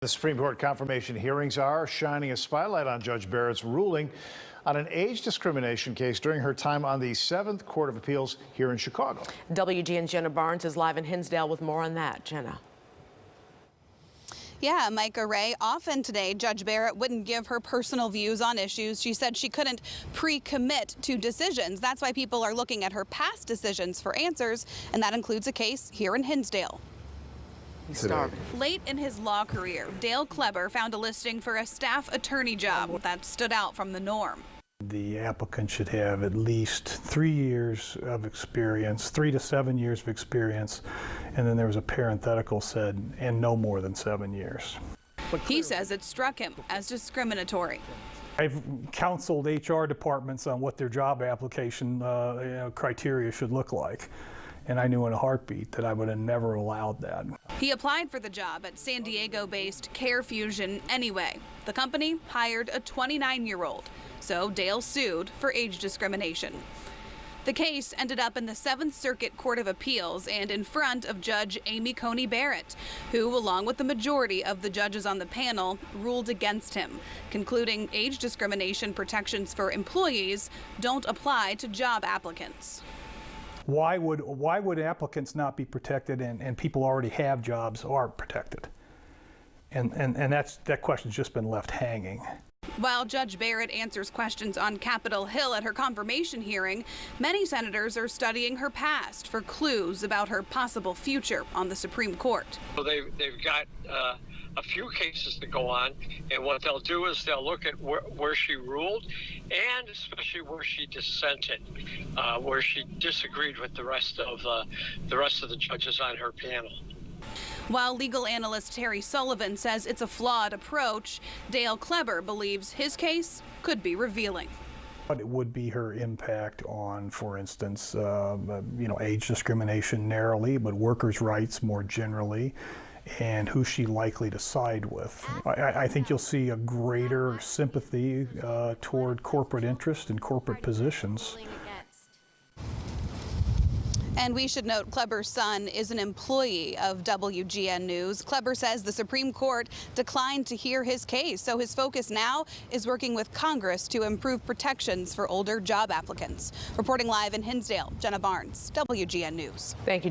The Supreme Court confirmation hearings are shining a spotlight on Judge Barrett's ruling on an age discrimination case during her time on the 7th Court of Appeals here in Chicago. WGN's Jenna Barnes is live in Hinsdale with more on that. Jenna. Yeah, Micah Ray. Often today, Judge Barrett wouldn't give her personal views on issues. She said she couldn't pre-commit to decisions. That's why people are looking at her past decisions for answers, and that includes a case here in Hinsdale. Late in his law career, Dale Kleber found a listing for a staff attorney job that stood out from the norm. The applicant should have at least 3 years of experience, 3 to 7 years of experience, and then there was a parenthetical said, and no more than 7 years. He says it struck him as discriminatory. I've counseled HR departments on what their job application criteria should look like. And I knew in a heartbeat that I would have never allowed that. He applied for the job at San Diego-based CareFusion anyway. The company hired a 29-year-old, so Dale sued for age discrimination. The case ended up in the 7th Circuit Court of Appeals and in front of Judge Amy Coney Barrett, who, along with the majority of the judges on the panel, ruled against him, concluding age discrimination protections for employees don't apply to job applicants. Why would applicants not be protected and people already have jobs aren't protected? And that question's just been left hanging. While Judge Barrett answers questions on Capitol Hill at her confirmation hearing, many senators are studying her past for clues about her possible future on the Supreme Court. Well, they've got a few cases to go on, and what they'll do is they'll look at where she ruled and especially where she dissented, where she disagreed with the rest of the judges on her panel. While legal analyst Terry Sullivan says it's a flawed approach, Dale Kleber believes his case could be revealing. But it would be her impact on, for instance, age discrimination narrowly, but workers' rights more generally, and who's she likely to side with. I think you'll see a greater sympathy toward corporate interest and corporate positions. And we should note Kleber's son is an employee of WGN News. Kleber says the Supreme Court declined to hear his case, so his focus now is working with Congress to improve protections for older job applicants. Reporting live in Hinsdale, Jenna Barnes, WGN News. Thank you,